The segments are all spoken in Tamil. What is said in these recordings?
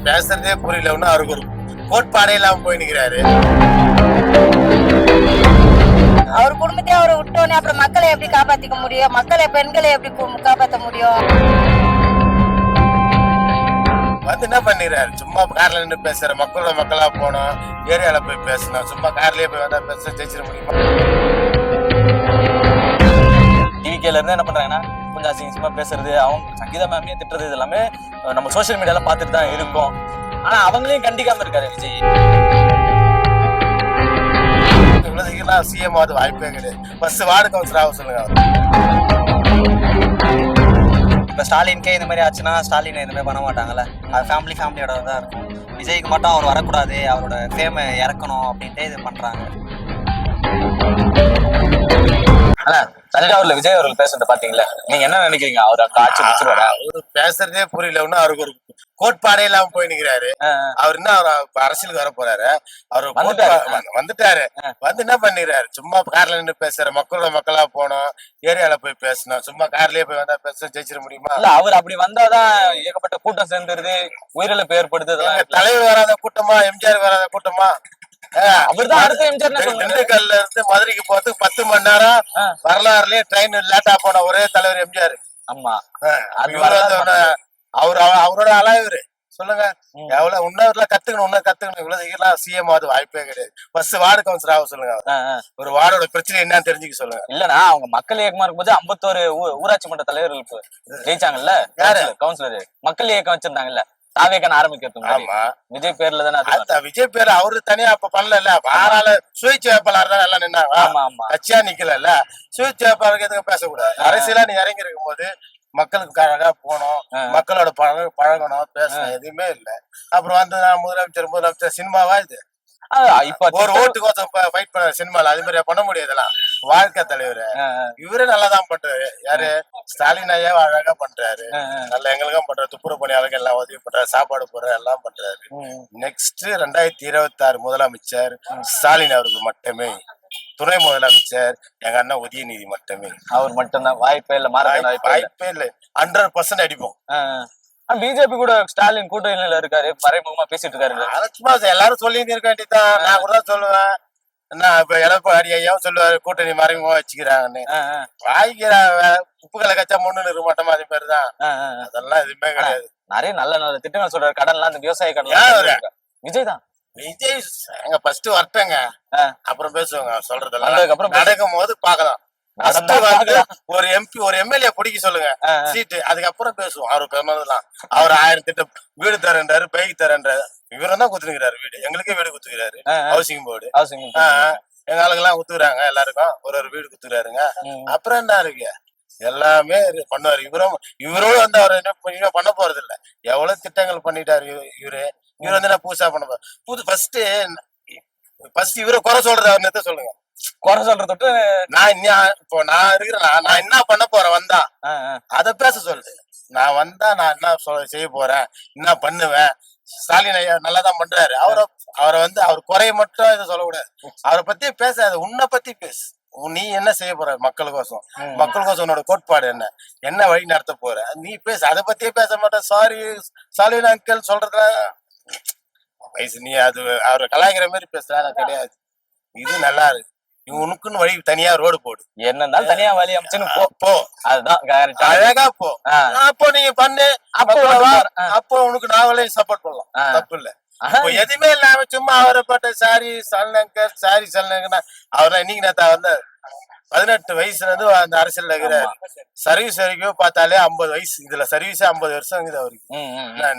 பேசுறதே புரியல. ஒன்னும் அவருக்கு ஒரு கோட்பாடே இல்லாம போய் நிக்கிறாரு. அவர் குடும்பத்தையே அவரை விட்டோன்னே அப்புறம் மக்களை எப்படி காப்பாத்திக்க முடியும்? மக்களை பெண்களை எப்படி காப்பாற்ற முடியும்? வந்து என்ன பண்ணிடுறாரு, சும்மா கார்ல நின்று பேசுற மக்களோட மக்களா போனோம், ஏரியால போய் பேசணும், சும்மா கார்லயே போய் வந்தா பேச ஜெயிச்சிட முடியுமா? டிவிகேல இருந்து என்ன பண்றாங்கன்னா கொஞ்சம் அசிங்கமா பேசுறது, அவங்க சங்கீதா மேமையே திட்டுறது, இது எல்லாமே நம்ம சோசியல் மீடியால பாத்துட்டு தான் இருக்கோம். ஆனா அவங்களையும் கண்டிக்காம இருக்காரு விஜய். இவ்வளவு சிஎம் ஆகுது வாய்ப்பே கிடையாது. ஃபர்ஸ்ட் வார்டு கவுன்சிலர் ஆக சொல்லுங்க. இப்போ ஸ்டாலினுக்கே இந்த மாதிரி ஆச்சுன்னா ஸ்டாலின் இந்த மாதிரி பண்ண மாட்டாங்கல்ல, அது ஃபேமிலியோட தான் இருக்கும். விஜய்க்கு மட்டும் அவர் வரக்கூடாது, அவரோட ஃபேமை இறக்கணும் அப்படின்ட்டு இது பண்றாங்க. ஆனா தஞ்சாவூர்ல விஜய் அவர்கள் பேசுறத பாத்தீங்களா, நீங்க என்ன நினைக்கிறீங்க? அவர் அங்க ஆட்சி முடிச்சிருவாரா? அவரு பேசுறதே புரியல. ஒன்னும் அவருக்கு ஒரு கோட்பாடே இல்லாம போய் நிக்கிறாரு. அவர் என்ன அவர் அரசியலுக்கு வர போறாரு? அவர் வந்துட்டாரு. வந்து என்ன பண்ணிடுறாரு, சும்மா கார்ல நின்று பேசுற மக்களோட மக்களா போனோம், ஏரியால போய் பேசணும், சும்மா கார்லயே போய் வந்தா பேச ஜெயிச்சிட முடியுமா? இல்ல அவர் அப்படி வந்தாதான் ஏகப்பட்ட கூட்டம் சேர்ந்துருது, உயிரிழப்பு ஏற்படுது. தலைவர் வராத கூட்டமா, எம்ஜிஆர் வராத கூட்டமா? அவர்தான் அடுத்த எம்ஜிஆர். திண்டுக்கல்ல இருந்து மதுரைக்கு போறதுக்கு 10 மணி நேரம் வரலாறுலயே ட்ரெயின் லேட்டா போன ஒரே தலைவர் எம்ஜிஆர். ஆமா, அவரோட அலைவரு சொல்லுங்க. எவ்வளவு இன்னொரு கத்துக்கணும். இவ்வளவு சிஎம் ஆகுது வாய்ப்பே கிடையாது. ஃபர்ஸ்ட் வார்டு கவுன்சிலர் ஆக சொல்லுங்க. ஒரு வார்டோட பிரச்சனை என்னன்னு தெரிஞ்சுக்க சொல்லுங்க. இல்லன்னா அவங்க மக்கள் இயக்கமா இருக்கும்போது 51 ஊராட்சி மன்ற தலைவர்கள் ஜெயிச்சாங்கல்ல, யாரு கவுன்சிலர் மக்கள் இயக்கம் வச்சிருந்தாங்கல்ல, தாவேக்கன் ஆரம்பிக்கிறதுக்கு விஜய் பேர்ல தானே. விஜய் பேர் அவரு தனியா அப்ப பண்ணல, வாரால சுயேட்சை வேட்பாளர் தான் எல்லாம் நின்னாங்க. கட்சியா நிக்கல, சுயேட்சை வேட்பாளருக்கு எதுவும் பேசக்கூடாது. அரசியலா நீ இறங்கி இருக்கும் போது மக்களுக்கு அழகா போனோம், மக்களோட பழகணும், பேசணும், எதுவுமே இல்ல. அப்புறம் வந்து நான் முதலமைச்சர் சினிமாவா இது? இப்ப ஒரு ஓட்டுக்கோசம் ஃபைட் பண்ண சினிமால அது மாதிரி பண்ண முடியாதுலாம். வாழ்க்கை தலைவர் இவரே நல்லாதான் பண்றாரு. யாரு? ஸ்டாலின் ஐயா அழகா பண்றாரு, நல்லா எங்களுக்கும் பண்றாரு, துப்புரவு பணியாளர்கள் எல்லாம் உதவி பண்றாரு, சாப்பாடு போடுற எல்லாம் பண்றாரு. நெக்ஸ்ட் 2026 முதலமைச்சர் ஸ்டாலின் அவருக்கு மட்டுமே, துணை முதலமைச்சர் எங்க அண்ணன் உதயநிதி மட்டுமே. அவர் மட்டும்தான், வாய்ப்பே இல்ல, வாய்ப்பே இல்ல. 100% அடிப்போம். பிஜேபி கூட ஸ்டாலின் கூட்டணியில இருக்காரு, மறைமுகமா பேசிட்டு இருக்காரு. எல்லாரும் சொல்லி இருக்க வேண்டியதான். நான் கூட தான் சொல்லுவேன். இப்ப எடப்பாடி ஐயாவும் சொல்லுவாரு கூட்டணி மறைமுகமா வச்சுக்கிறாங்கன்னு. வாய்க்கிறாங்க உப்புகளை கச்சா முன்னு இருக்க மாட்டோமா, அதே மாதிரிதான். அதெல்லாம் எதுவுமே கிடையாது. நிறைய நல்ல நல்ல திட்டங்கள் சொல்றாரு. கடன் எல்லாம், இந்த விவசாய கடன் விஜய் தான். விஜய் எங்க ஃபர்ஸ்ட் வரட்டங்க, அப்புறம் பேசுவாங்க. சொல்றதெல்லாம் நடக்கும் போது பாக்கலாம். ஒரு எம்பி ஒரு எம்எல்ஏ பிடிக்க சொல்லுங்க சீட்டு, அதுக்கப்புறம் பேசுவோம். அவரு பெருமதெல்லாம் அவர் 1000 திட்டம் வீடு தரேன்றாரு, பைக் தரேன்றாரு. இவரும் தான் குத்துக்கிறாரு வீடு, எங்களுக்கே வீடு குத்துக்கிறாரு. ஹவுசிங் போர்டு எங்க ஆளுங்கெல்லாம் குத்துக்கிறாங்க, எல்லாருக்கும் ஒரு வீடு குத்துக்கிறாருங்க. அப்புறம் என்ன இருக்கு, எல்லாமே பண்ணுவாரு. இவரும் வந்து அவர் என்ன பண்ண போறது இல்ல. எவ்வளவு திட்டங்கள் பண்ணிட்டாரு இவரு வந்து என்ன புதுசா பண்ண போற ஃபர்ஸ்ட் இவரை குறை சொல்றது அவர் சொல்லுங்க. குறை சொல்றது நான் இருக்கிறேன்னா நான் என்ன பண்ண போறேன் வந்தா அத பேச சொல்லுது. நான் வந்தா நான் என்ன செய்ய போறேன், என்ன பண்ணுவேன். ஸ்டாலின் ஐயா நல்லாதான் பண்றாரு. அவரை வந்து அவர் குறைய மட்டும் இதை சொல்லக்கூடாது. அவரை பத்தி பேசாது, உன்னை பத்தி பேசு. நீ என்ன செய்ய போற மக்களுக்கோசம், மக்களுக்கோசம் உன்னோட கோட்பாடு என்ன வழி நடத்த போற, நீ பேசு. அதை பத்தியே பேச மாட்டேன். ஸ்டாலின் அங்கிள் சொல்றதுல வயசு நீ அது அவரை கலாய்க்கிற மாதிரி பேசுறா கிடையாது. இது நல்லா இருக்கு. உனக்குன்னு வழி தனியா ரோடு போடு, என்ன தனியா வழி அமைச்சுன்னு போ. அதுதான் அழகா போ. அப்போ நீங்க பண்ணு, அப்போ உனக்கு நாவலையும் சப்போர்ட் பண்ணலாம், தப்பு இல்ல. எதுவுமே இல்லாம சும்மா அவரை பாட்ட சாரி சல்னங்கர் அவரை இன்னைக்கு நேத்தா வந்து 18 வயசுல இருந்து அந்த அரசியல் இருக்கிறாரு. சர்வீஸ் வரைக்கும் பார்த்தாலே 50 வயசு. இதுல சர்வீஸ் 50 வருஷம் இருக்குது அவருக்கு.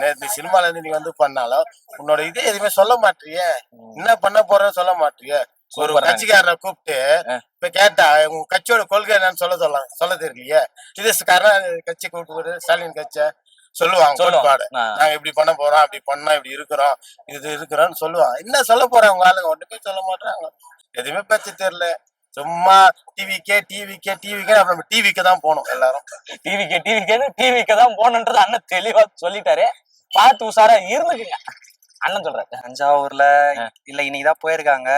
நேற்று சினிமால இருந்து நீ வந்து பண்ணாலும் உன்னோட இதே எதுவுமே சொல்ல மாட்டிய, என்ன பண்ண போறன்னு சொல்ல மாட்டிய. ஒரு கட்சிக்காரனை கூப்பிட்டு இப்ப கேட்டா உங்க கட்சியோட கொள்கை என்னன்னு சொல்ல தெரியலையே. இது கட்சி கூப்பிட்டு ஸ்டாலின் கட்சிய சொல்லுவாங்க கோட்பாடு. நாங்க இப்படி பண்ண போறோம், அப்படி பண்ணோம், இப்படி இருக்கிறோம், இது இருக்கிறோம்னு சொல்லுவாங்க. என்ன சொல்ல போறாங்க உங்க ஆளுங்க? ஒண்ணுமே சொல்ல மாட்டாங்க, எதுவுமே பேச்சு தெரியல. சும்மா டிவிக்கே அப்புறம் டிவிக்கு தான் போகணும். எல்லாரும் டிவிக்கு தான் போகணுன்றது அண்ணன் தெளிவா சொல்லிட்டாரு. பார்த்து உஷாரா இருந்துக்குங்க அண்ணன் சொல்றாரு. தஞ்சாவூர்ல இல்ல இன்னைக்குதான் போயிருக்காங்க.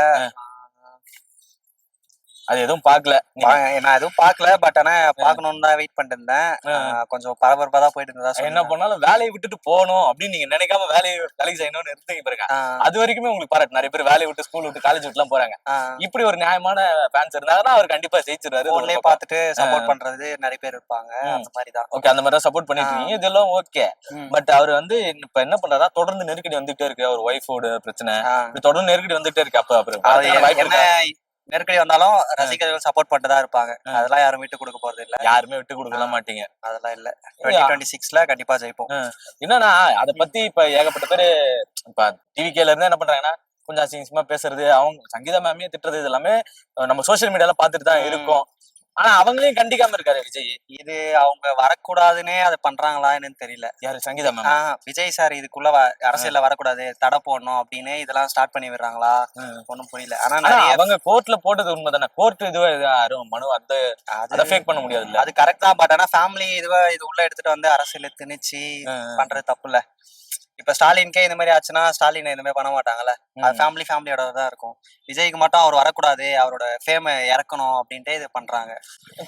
அது எதுவும் பாக்கல. நான் எதுவும் பாக்கல, பட் ஆனா பாக்கணும்னு தான் வெயிட் பண்ணிட்டு இருந்தேன். கொஞ்சம் பரபரப்பா தான் போயிட்டு இருந்ததா என்ன பண்ணாலும் வேலையை விட்டுட்டு போகணும் அப்படின்னு நீங்க நினைக்காம வேலைக்கு செய்யணும்னு இருந்தீங்க பாருங்க. அது வரைக்குமே உங்களுக்கு பாராட்டு. நிறைய பேர் வேலையை விட்டு ஸ்கூல் விட்டு காலேஜ் விட்டு எல்லாம் போறாங்க. இப்படி ஒரு நியாயமான ஃபேன்ஸ் இருந்தாங்கன்னா அவர் கண்டிப்பா ஜெயிச்சிருவாரு. போன்லயே பாத்துட்டு சப்போர்ட் பண்றது நிறைய பேர் இருப்பாங்க. அந்த மாதிரி தான். ஓகே, அந்த மாதிரி தான் சப்போர்ட் பண்ணிட்டு இருக்கீங்க. இதெல்லாம் ஓகே. பட் அவர் வந்து இப்ப என்ன பண்றாரா, தொடர்ந்து நெருக்கடி வந்துட்டே இருக்கு. அவர் ஒய்ஃபோட பிரச்சனை தொடர்ந்து நெருக்கடி வந்துட்டே இருக்கு. அப்ப என்ன நெருக்கடி வந்தாலும் ரசிகர்கள் சப்போர்ட் பண்ணிட்டு தான் இருப்பாங்க. அதெல்லாம் யாரும் விட்டு கொடுக்க போறது இல்ல. யாருமே விட்டு கொடுக்க மாட்டீங்க. அதெல்லாம் இல்ல. 2026ல கண்டிப்பா ஜெயிப்போம். என்னன்னா அத பத்தி இப்ப ஏகப்பட்ட பேரு இப்ப டிவிகேல இருந்து என்ன பண்றாங்கன்னா கொஞ்சம் அசிங்கமா பேசுறது, அவங்க சங்கீதா மேமே திட்டுறது, இது எல்லாமே நம்ம சோசியல் மீடியால பாத்துட்டு தான் இருக்கோம். ஆனா அவங்களையும் கண்டிக்காம இருக்காரு விஜய். இது அவங்க வரக்கூடாதுன்னே அதை பண்றாங்களா என்னன்னு தெரியல. யாரு சங்கீதா மேம்? விஜய் சார் இதுக்குள்ள அரசியல்ல வரக்கூடாது, தடை போடணும் அப்படின்னு இதெல்லாம் ஸ்டார்ட் பண்ணி விடுறாங்களா ஒன்னும் புரியல. ஆனா அவங்க கோர்ட்ல போட்டது உண்மைதானே. கோர்ட் இதுவே மனு அதை ஃபேக் பண்ண முடியாது இல்ல. அது கரெக்ட் தான். பட் ஆனா ஃபேமிலி இதுவா இது உள்ள எடுத்துட்டு வந்து அரசியல திணிச்சு பண்றது தப்பு இல்ல. இப்ப ஸ்டாலின்கே இந்த மாதிரி ஆச்சுன்னா ஸ்டாலின் இந்த மாதிரி பண்ண மாட்டாங்கல்ல. அது ஃபேமிலியோட தான் இருக்கும். விஜய்க்கு மட்டும் அவர் வரக்கூடாது, அவரோட ஃபேம இறக்கணும் அப்படின்ட்டு இது பண்றாங்க.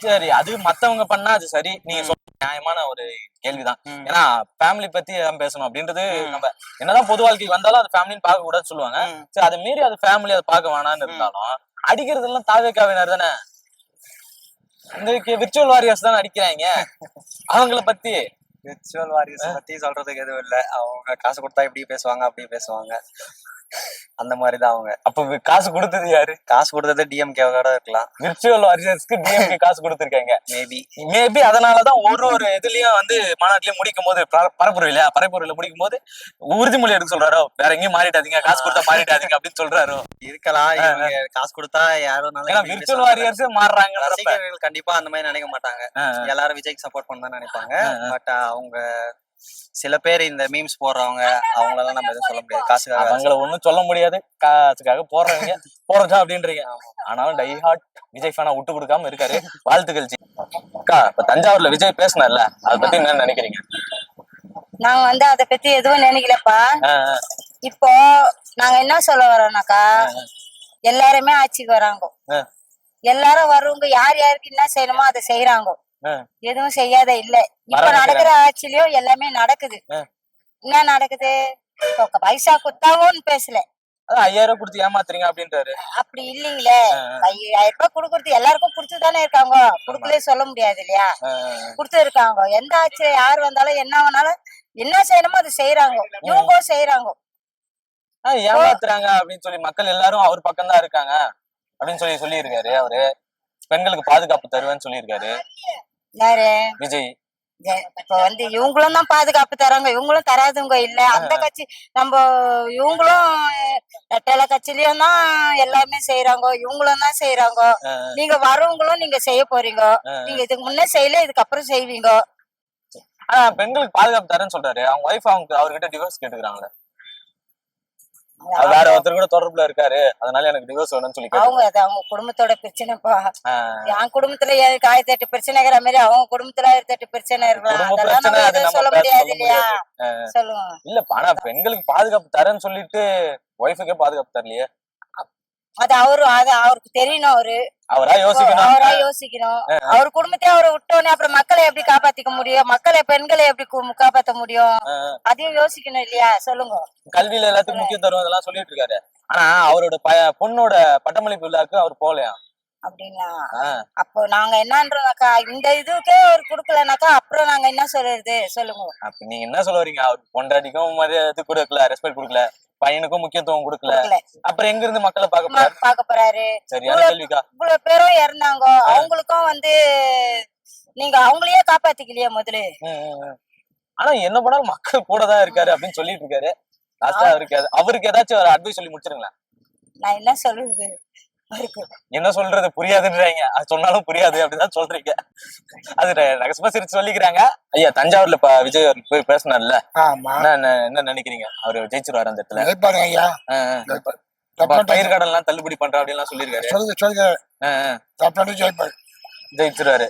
சரி, அது மத்தவங்க பண்ணா அது சரி. நீங்க சொல்ற நியாயமான ஒரு கேள்விதான். ஏன்னா ஃபேமிலி பத்தி பேசணும் அப்படின்றது நம்ம என்னதான் பொது வாழ்க்கைக்கு வந்தாலும் அது ஃபேமிலின்னு பார்க்க கூடாதுன்னு சொல்லுவாங்க. சரி, அதை மீறி அது ஃபேமிலி அதை பார்க்க வேணாம்னு இருந்தாலும் அடிக்கிறது எல்லாம் தாவேக்காவினர் தானே. இந்த விர்ச்சுவல் வாரியர்ஸ் தானே அடிக்கிறாங்க. அவங்கள பத்தி விர்ச்சுவல் வாரியர்ஸ் பத்தி சொல்றதுக்கு எதுவும் இல்ல. அவங்க காசு கொடுத்தா இப்படி பேசுவாங்க அப்படி பேசுவாங்க. அந்த மாதிரிதான் அவங்க. அப்ப காசு கொடுத்தது யாரு? காசு கொடுத்தது டிஎம்கேவோட இருக்கலாம். விர்ச்சுவல் வாரியர்ஸ்க்கு டிஎம்கே காசு கொடுத்திருக்காங்க. மேபி அதனாலதான் ஒரு இதுலயும் வந்து மாநாட்டிலயும் முடிக்கும் போது பரப்புரையில முடிக்கும் போது உறுதிமொழி எடுக்க சொல்றாரோ, வேற எங்கேயும் மாறிட்டாதீங்க, காசு கொடுத்தா மாறிட்டாதீங்க அப்படின்னு சொல்றாரோ. இருக்கலாம். காசு கொடுத்தா யாரும் விர்ச்சுவல் வாரியர்ஸ் மாறுறாங்க. ரசிகர்கள் கண்டிப்பா அந்த மாதிரி நினைக்க மாட்டாங்க. எல்லாரும் விஜய்க்கு சப்போர்ட் பண்ணதான் நினைப்பாங்க. பட் அவங்க சில பேர் இந்த மீம்ஸ் போடுறவங்க அவங்களெல்லாம் நம்ம எதுவும் சொல்ல முடியாது. காசுக்காக அவங்கள ஒண்ணும் சொல்ல முடியாது. காசுக்காக போடுறவங்க போடுறதா அப்படின்றீங்க. ஆனாலும் டை ஹார்ட் விஜய் ஃபேனா விட்டு கொடுக்காம இருக்காரு. வாழ்த்துக்கள் ஜி. அக்கா, இப்ப தஞ்சாவூர்ல விஜய் பேசினார்ல, அதை பத்தி என்ன நினைக்கிறீங்க? நாங்க வந்து அதை பத்தி எதுவும் நினைக்கலப்பா. இப்போ நாங்க என்ன சொல்ல வரோம்னாக்கா, எல்லாருமே ஆட்சிக்கு வராங்க. எல்லாரும் வருவங்க, யார் யாருக்கு என்ன செய்யணுமோ அதை செய்யறாங்க. எதுவும் செய்யாத இல்ல. இப்ப நடக்கிற ஆட்சியிலயும் எல்லாமே நடக்குது. என்ன நடக்குது? பைசா குத்தாங்கன்னு பேசல, 5000 கொடுத்து ஏமாத்துறீங்க அப்படின்றாரு. அப்படி இல்லீங்களே. 5000 ரூபாய் குடுக்கறது எல்லாருக்கும் குடுத்துதானே இருக்காங்க. குடுக்கலே சொல்ல முடியாது இல்லையா. குடுத்து இருக்காங்க. எந்த ஆட்சியில யார் வந்தாலும் என்ன வேணாலும் என்ன செய்யணுமோ அதை செய்யறாங்க. இவங்க செய்யறாங்க. ஏமாத்துறாங்க அப்படின்னு சொல்லி மக்கள் எல்லாரும் அவர் பக்கம் தான் இருக்காங்க அப்படின்னு சொல்லி இருக்காரு. அவரு பெண்களுக்கு பாதுகாப்பு தருவேன்னு சொல்லியிருக்காரு. யாரு? விஜய். இப்ப வந்து இவங்களும் தான் பாதுகாப்பு தராங்க, இவங்களும் தராதுங்க இல்ல. அந்த கட்சி நம்ம இவங்களும் ரெட்டல கட்சிலயும் தான் எல்லாமே செய்யறாங்க, இவங்களும் தான் செய்யறாங்க. நீங்க வரவங்களும் நீங்க செய்ய போறீங்க. நீங்க இதுக்கு முன்னே செய்யல, இதுக்கப்புறம் செய்வீங்க. ஆனா பெண்களுக்கு பாதுகாப்பு தரேன்னு சொல்றாரு. அவங்க ஒய்ஃப் அவர்கிட்ட டிவோர்ஸ் கேட்டுக்கிறாங்களே. வேற ஒருத்தர் கூட தொடர்புல இருக்காரு, அதனால எனக்கு டிவோர்ஸ் வேணும்னு சொல்லி அவங்க குடும்பத்தோட பிரச்சனைப்பா. என் குடும்பத்துல எனக்கு 1008 பிரச்சனைங்கிற மாதிரி அவங்க குடும்பத்துல 1008 பிரச்சனை இருக்கலாம். அதெல்லாம் சொல்ல முடியாது இல்லையா. சொல்லுங்க. இல்ல, ஆனா பெண்களுக்கு பாதுகாப்பு தரேன்னு சொல்லிட்டு ஒய்ஃபுக்கே பாதுகாப்பு தரலையே. அது அவருக்கு தெரியணும். அவரா யோசிக்கணும். அவர் குடும்பத்தையே அவரை விட்டோன்னே அப்புறம் மக்களை எப்படி காப்பாத்திக்க முடியும்? பெண்களை எப்படி காப்பாத்த முடியும்? அதையும் யோசிக்கணும் இல்லையா. சொல்லுங்க. கல்வியில எல்லாத்துக்கும் முக்கியத்துவம் இதெல்லாம் சொல்லிட்டு இருக்காரு. ஆனா அவரோட பொண்ணோட பட்டமளிப்பு விழாக்கு அவர் போகலையா அப்படின்னா அப்போ நாங்க என்னன்றோம்னாக்கா, இந்த இதுக்கே அவர் குடுக்கலனாக்கா அப்புறம் நாங்க என்ன சொல்றது? சொல்லுங்க. அப்ப நீங்க என்ன சொல்ல வரீங்க? அவர் பொண்டாட்டிக்கும் மரியாதை கொடுக்கல, ரெஸ்பெக்ட் கொடுக்கல, பையனுக்கும் முக்கியத்துவம் கொடுக்கல. அப்புறம் எங்க இருந்து மக்களை பார்க்க போறாரு? சரியான கேள்விக்கா. இவ்வளவு பேரும் இறந்தாங்க, அவங்களுக்கும் வந்து நீங்க அவங்களையே காப்பாத்திக்கலையா முதல்ல? ஆனா என்ன பண்ணாலும் மக்கள் கூட தான் இருக்காரு அப்படின்னு சொல்லிட்டு இருக்காரு. அவருக்கு ஏதாச்சும் ஒரு அட்வைஸ் சொல்லி முடிச்சிருங்களேன். நான் என்ன சொல்றது? என்ன சொல்றது புரியாதுன்றாங்க. அது சொன்னாலும் புரியாது அப்படிதான் சொல்றீங்க. அது நகசமா சிரிச்சு சொல்லிக்கிறாங்க. ஐயா, தஞ்சாவூர்ல விஜய் போய் பேசினார்ல, என்ன நினைக்கிறீங்க? அவரு ஜெயிச்சிருவாரு அந்த இடத்துல? பயிர் கடன் எல்லாம் தள்ளுபடி பண்ற அப்படின்னு சொல்லிருக்காரு. ஜெயிச்சிருவாரு.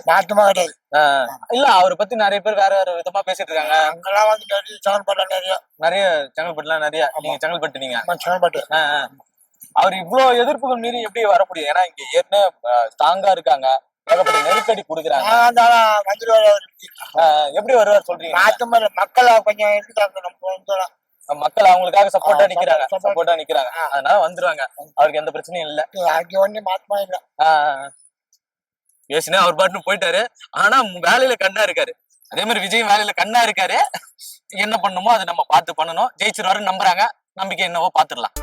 இல்ல, அவரை பத்தி நிறைய பேர் வேற வேற விதமா பேசிட்டு இருக்காங்க. நிறைய செங்கல்பட்டுலாம் நிறைய. நீங்க செங்கல்பட்டு? நீங்க அவர் இவ்வளவு எதிர்ப்புகள் மீறி எப்படி வர முடியும்? ஏன்னா இங்க ஏற்கனவே ஸ்ட்ராங்கா இருக்காங்க, ஏகப்பட்ட நெருக்கடி கொடுக்குறாங்க. எப்படி வருவார் சொல்றீங்க? மக்கள் கொஞ்சம் இருக்காங்க, மக்கள் அவங்களுக்காக சப்போர்ட்டா நிக்கிறாங்க, அதனால வந்துருவாங்க. அவருக்கு எந்த பிரச்சனையும் இல்ல. ஒண்ணு மாத்தமா இல்ல. பேசினா அவர் பாட்டுன்னு போயிட்டாரு. ஆனா வேலையில கண்ணா இருக்காரு. அதே மாதிரி விஜய் வேலையில கண்ணா இருக்காரு. என்ன பண்ணுமோ அதை நம்ம பார்த்து பண்ணணும். ஜெயிச்சிருவாருன்னு நம்புறாங்க. நம்பிக்கை என்னவோ பாத்துடலாம்.